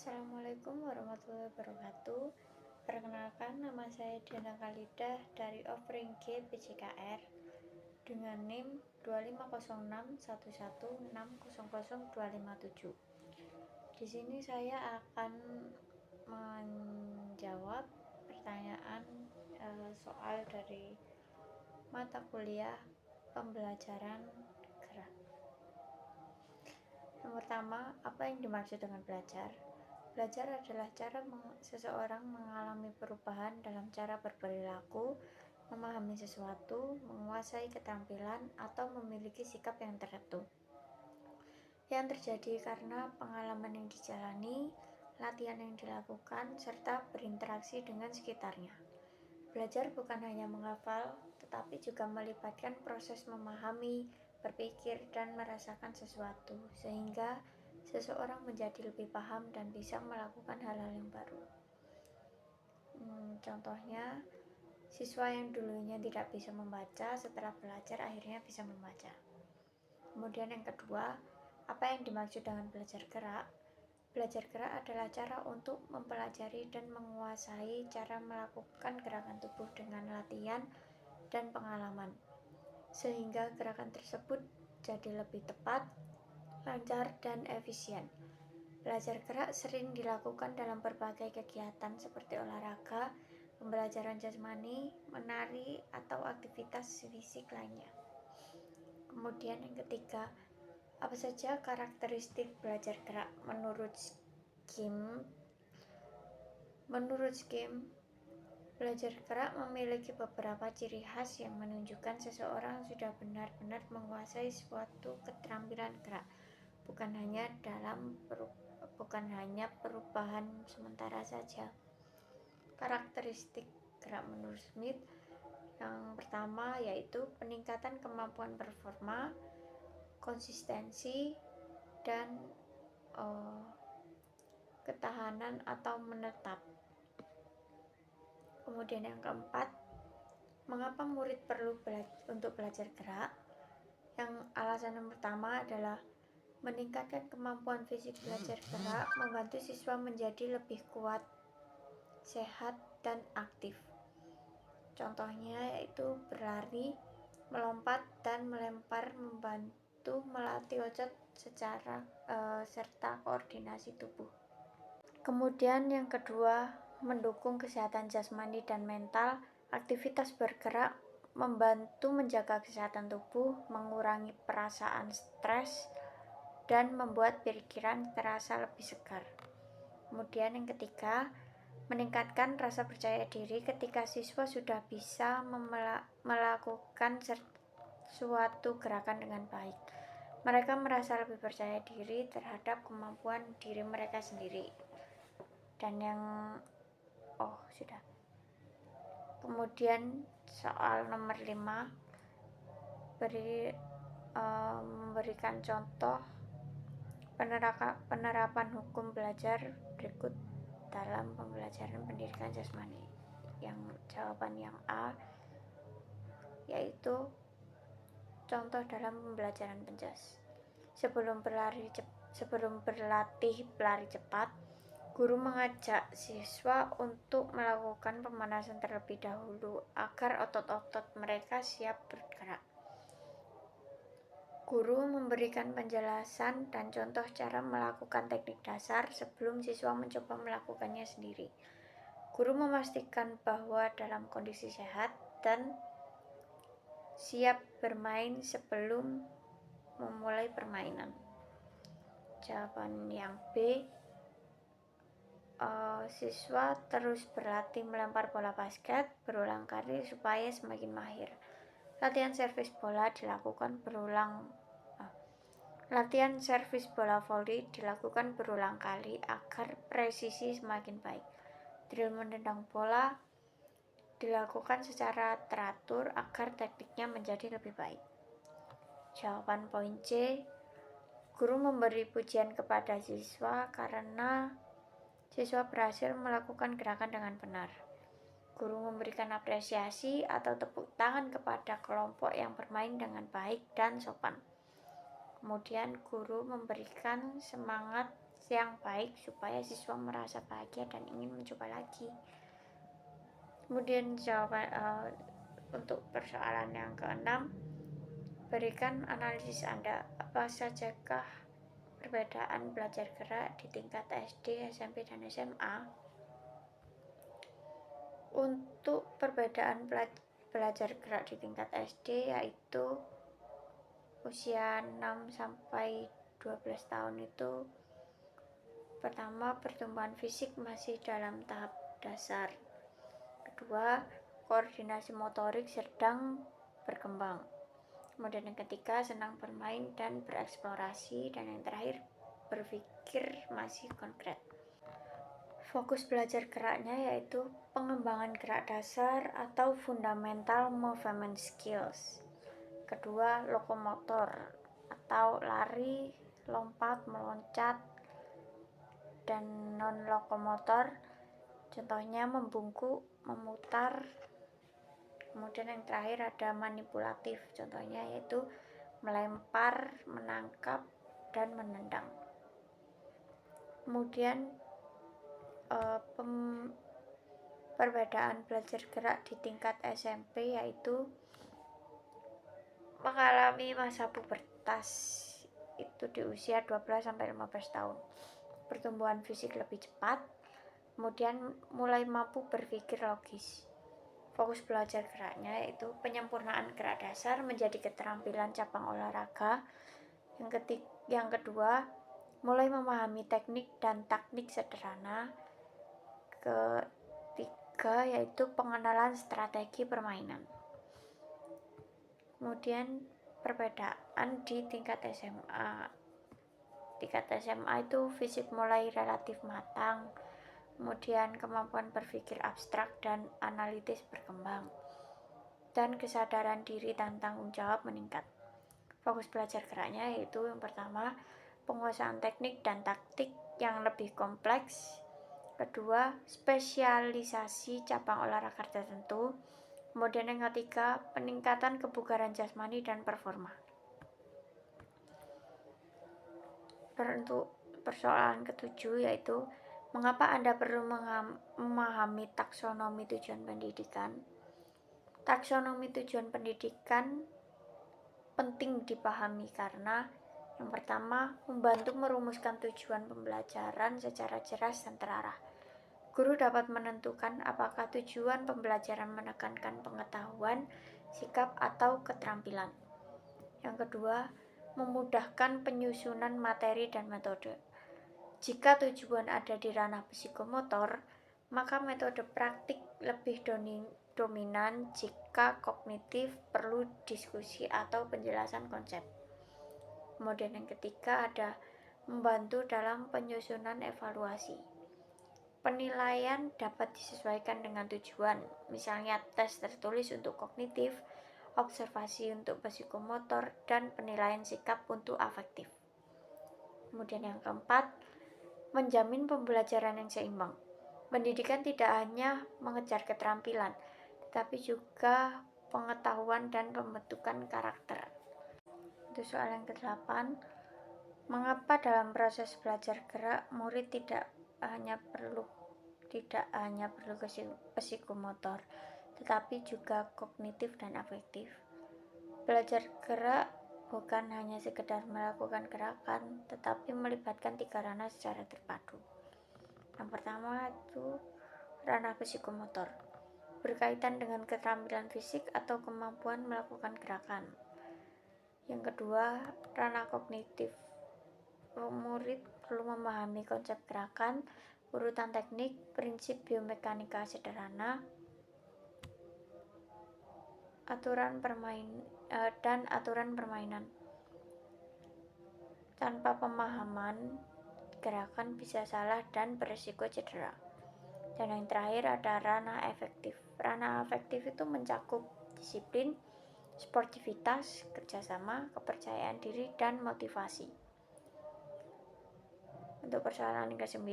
Assalamualaikum warahmatullahi wabarakatuh. Perkenalkan, nama saya Diana Khalidah dari Offering G PJKR dengan NIM 2506116000257. Di sini saya akan menjawab pertanyaan soal dari mata kuliah pembelajaran gerak. Yang pertama, apa yang dimaksud dengan belajar? Belajar adalah cara seseorang mengalami perubahan dalam cara berperilaku, memahami sesuatu, menguasai keterampilan, atau memiliki sikap yang tertentu. Yang terjadi karena pengalaman yang dijalani, latihan yang dilakukan, serta berinteraksi dengan sekitarnya. Belajar bukan hanya menghafal, tetapi juga melibatkan proses memahami, berpikir, dan merasakan sesuatu, sehingga seseorang menjadi lebih paham dan bisa melakukan hal-hal yang baru. Contohnya, siswa yang dulunya tidak bisa membaca, setelah belajar akhirnya bisa membaca. Kemudian yang kedua, apa yang dimaksud dengan belajar gerak? Belajar gerak adalah cara untuk mempelajari dan menguasai cara melakukan gerakan tubuh dengan latihan dan pengalaman, sehingga gerakan tersebut jadi lebih tepat, lancar, dan efisien. Belajar gerak sering dilakukan dalam berbagai kegiatan seperti olahraga, pembelajaran jasmani, menari, atau aktivitas fisik lainnya. Kemudian yang ketiga, apa saja karakteristik belajar gerak menurut Schim? Belajar gerak memiliki beberapa ciri khas yang menunjukkan seseorang sudah benar-benar menguasai suatu keterampilan gerak, bukan hanya perubahan sementara saja. Karakteristik gerak menurut Smith, yang pertama yaitu peningkatan kemampuan performa, konsistensi, dan ketahanan atau menetap. Kemudian yang keempat, mengapa murid perlu untuk belajar gerak? Yang alasan yang pertama adalah meningkatkan kemampuan fisik. Belajar gerak membantu siswa menjadi lebih kuat, sehat, dan aktif. Contohnya yaitu berlari, melompat, dan melempar membantu melatih otot serta koordinasi tubuh. Kemudian yang kedua, mendukung kesehatan jasmani dan mental. Aktivitas bergerak membantu menjaga kesehatan tubuh, mengurangi perasaan stres, dan membuat pikiran terasa lebih segar. Kemudian yang ketiga, meningkatkan rasa percaya diri. Ketika siswa sudah bisa melakukan suatu gerakan dengan baik, mereka merasa lebih percaya diri terhadap kemampuan diri mereka sendiri. Dan yang kemudian soal nomor 5, memberikan contoh penerapan hukum belajar berikut dalam pembelajaran pendidikan jasmani. Jawaban yang A yaitu contoh dalam pembelajaran penjas. Sebelum berlatih berlari cepat, guru mengajak siswa untuk melakukan pemanasan terlebih dahulu agar otot-otot mereka siap bergerak. Guru memberikan penjelasan dan contoh cara melakukan teknik dasar sebelum siswa mencoba melakukannya sendiri. Guru memastikan bahwa dalam kondisi sehat dan siap bermain sebelum memulai permainan. Jawaban yang B, siswa terus berlatih melempar bola basket berulang kali supaya semakin mahir. Latihan servis bola voli dilakukan berulang kali agar presisi semakin baik. Drill menendang bola dilakukan secara teratur agar tekniknya menjadi lebih baik. Jawaban poin C, guru memberi pujian kepada siswa karena siswa berhasil melakukan gerakan dengan benar. Guru memberikan apresiasi atau tepuk tangan kepada kelompok yang bermain dengan baik dan sopan. Kemudian guru memberikan semangat yang baik supaya siswa merasa bahagia dan ingin mencoba lagi. Kemudian jawaban untuk persoalan yang keenam, berikan analisis Anda. Apa sajakah perbedaan belajar gerak di tingkat SD, SMP, dan SMA? Untuk perbedaan belajar gerak di tingkat SD yaitu usia 6 sampai 12 tahun itu pertama, pertumbuhan fisik masih dalam tahap dasar. Kedua, koordinasi motorik sedang berkembang. Kemudian yang ketiga, senang bermain dan bereksplorasi. Dan yang terakhir, berpikir masih konkret. Fokus belajar geraknya yaitu pengembangan gerak dasar atau fundamental movement skills. Kedua, lokomotor atau lari, lompat, meloncat, dan non-lokomotor. Contohnya membungkuk, memutar. Kemudian yang terakhir ada manipulatif, contohnya yaitu melempar, menangkap, dan menendang. Kemudian perbedaan belajar gerak di tingkat SMP yaitu mengalami masa pubertas itu di usia 12-15 tahun. Pertumbuhan fisik lebih cepat, kemudian mulai mampu berpikir logis. Fokus belajar geraknya yaitu penyempurnaan gerak dasar menjadi keterampilan cabang olahraga. Yang kedua, mulai memahami teknik dan taktik sederhana. Ketiga yaitu pengenalan strategi permainan. Kemudian perbedaan di tingkat SMA. Tingkat SMA itu fisik mulai relatif matang, kemudian kemampuan berpikir abstrak dan analitis berkembang, dan kesadaran diri dan tanggung jawab meningkat. Fokus belajar geraknya yaitu yang pertama, penguasaan teknik dan taktik yang lebih kompleks. Kedua, spesialisasi cabang olahraga tertentu. Kemudian yang ketiga, peningkatan kebugaran jasmani dan performa. Untuk persoalan ketujuh yaitu mengapa Anda perlu memahami taksonomi tujuan pendidikan? Taksonomi tujuan pendidikan penting dipahami karena yang pertama, membantu merumuskan tujuan pembelajaran secara jelas dan terarah. Guru dapat menentukan apakah tujuan pembelajaran menekankan pengetahuan, sikap, atau keterampilan. Yang kedua, memudahkan penyusunan materi dan metode. Jika tujuan ada di ranah psikomotor, maka metode praktik lebih dominan. Jika kognitif, perlu diskusi atau penjelasan konsep. Kemudian yang ketiga ada membantu dalam penyusunan evaluasi. Penilaian dapat disesuaikan dengan tujuan, misalnya tes tertulis untuk kognitif, observasi untuk psikomotor, dan penilaian sikap untuk afektif. Kemudian yang keempat, menjamin pembelajaran yang seimbang. Pendidikan tidak hanya mengejar keterampilan, tetapi juga pengetahuan dan pembentukan karakter. Itu soal yang ke-8. Mengapa dalam proses belajar gerak, murid tidak hanya perlu psikomotor, tetapi juga kognitif dan afektif. Belajar gerak bukan hanya sekedar melakukan gerakan, tetapi melibatkan 3 ranah secara terpadu. Yang pertama itu ranah psikomotor, berkaitan dengan keterampilan fisik atau kemampuan melakukan gerakan. Yang kedua, ranah kognitif. Murid perlu memahami konsep gerakan, urutan teknik, prinsip biomekanika sederhana, aturan permainan. Tanpa pemahaman, gerakan bisa salah dan berisiko cedera. Dan yang terakhir ada ranah afektif. Ranah afektif itu mencakup disiplin, sportivitas, kerjasama, kepercayaan diri, dan motivasi. Untuk persoalan yang ke-9,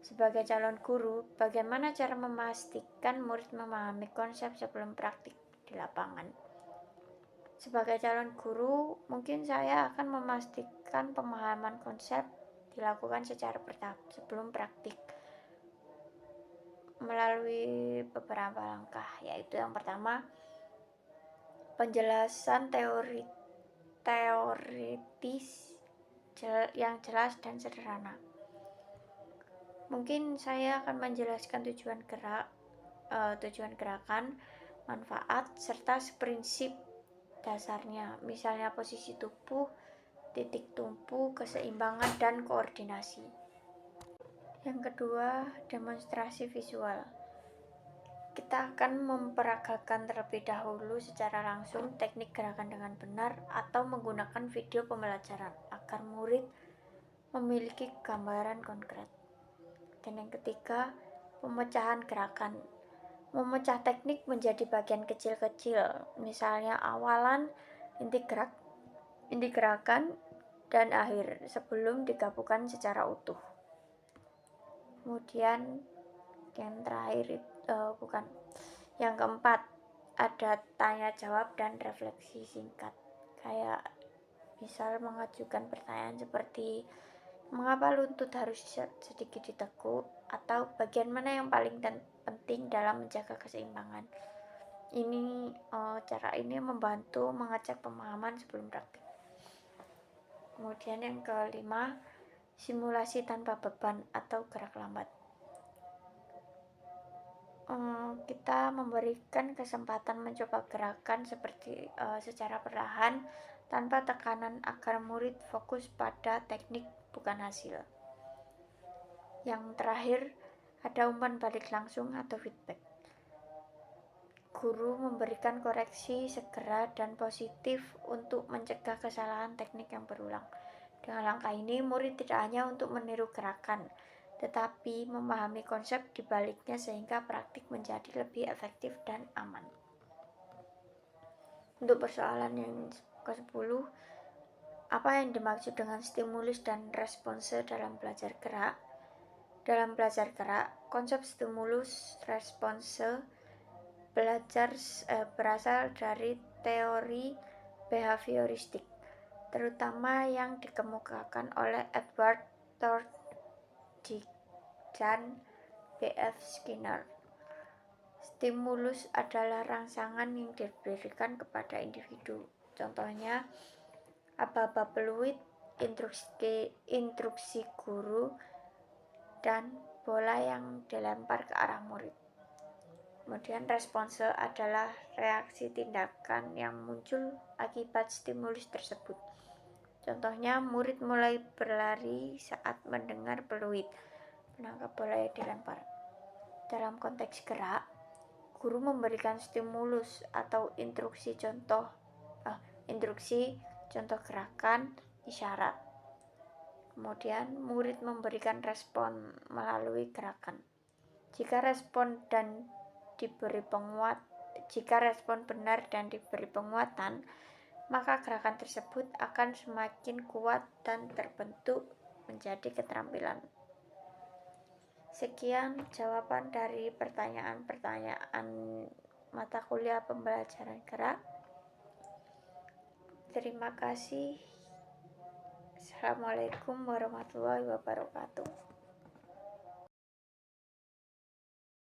sebagai calon guru, bagaimana cara memastikan murid memahami konsep sebelum praktik di lapangan? Sebagai calon guru, mungkin saya akan memastikan pemahaman konsep di dilakukan secara bertahap sebelum praktik melalui beberapa langkah, yaitu yang pertama, penjelasan teoritis yang jelas dan sederhana. Mungkin saya akan menjelaskan tujuan gerakan, manfaat, serta prinsip dasarnya, misalnya posisi tubuh, titik tumpu, keseimbangan, dan koordinasi. Yang kedua, demonstrasi visual. Kita akan memperagakan terlebih dahulu secara langsung teknik gerakan dengan benar atau menggunakan video pembelajaran agar murid memiliki gambaran konkret. Dan yang ketiga, pemecahan gerakan. Memecah teknik menjadi bagian kecil-kecil, misalnya awalan, inti gerakan, dan akhir sebelum digabungkan secara utuh. Kemudian yang keempat, ada tanya jawab dan refleksi singkat, kayak misal mengajukan pertanyaan seperti mengapa lutut harus sedikit ditekuk, atau bagian mana yang paling penting dalam menjaga keseimbangan. Cara ini membantu mengecek pemahaman sebelum praktik. Kemudian yang kelima, simulasi tanpa beban atau gerak lambat. Kita memberikan kesempatan mencoba gerakan secara perlahan tanpa tekanan agar murid fokus pada teknik bukan hasil. Yang terakhir, ada umpan balik langsung atau feedback. Guru memberikan koreksi segera dan positif untuk mencegah kesalahan teknik yang berulang. Dengan langkah ini, murid tidak hanya untuk meniru gerakan, tetapi memahami konsep di baliknya sehingga praktik menjadi lebih efektif dan aman. Untuk persoalan yang ke-10, apa yang dimaksud dengan stimulus dan response dalam belajar gerak? Dalam belajar gerak, konsep stimulus response berasal dari teori behavioristik, terutama yang dikemukakan oleh Edward Thorndike dan B.F. Skinner. Stimulus adalah rangsangan yang diberikan kepada individu. Contohnya, aba-aba peluit, instruksi guru, dan bola yang dilempar ke arah murid. Kemudian response adalah reaksi tindakan yang muncul akibat stimulus tersebut. Contohnya, murid mulai berlari saat mendengar peluit, menangkap bola yang dilempar. Dalam konteks gerak, guru memberikan stimulus atau instruksi contoh gerakan, isyarat. Kemudian murid memberikan respon melalui gerakan. Jika respon benar dan diberi penguatan, maka gerakan tersebut akan semakin kuat dan terbentuk menjadi keterampilan. Sekian jawaban dari pertanyaan-pertanyaan mata kuliah pembelajaran gerak. Terima kasih. Assalamualaikum warahmatullahi wabarakatuh.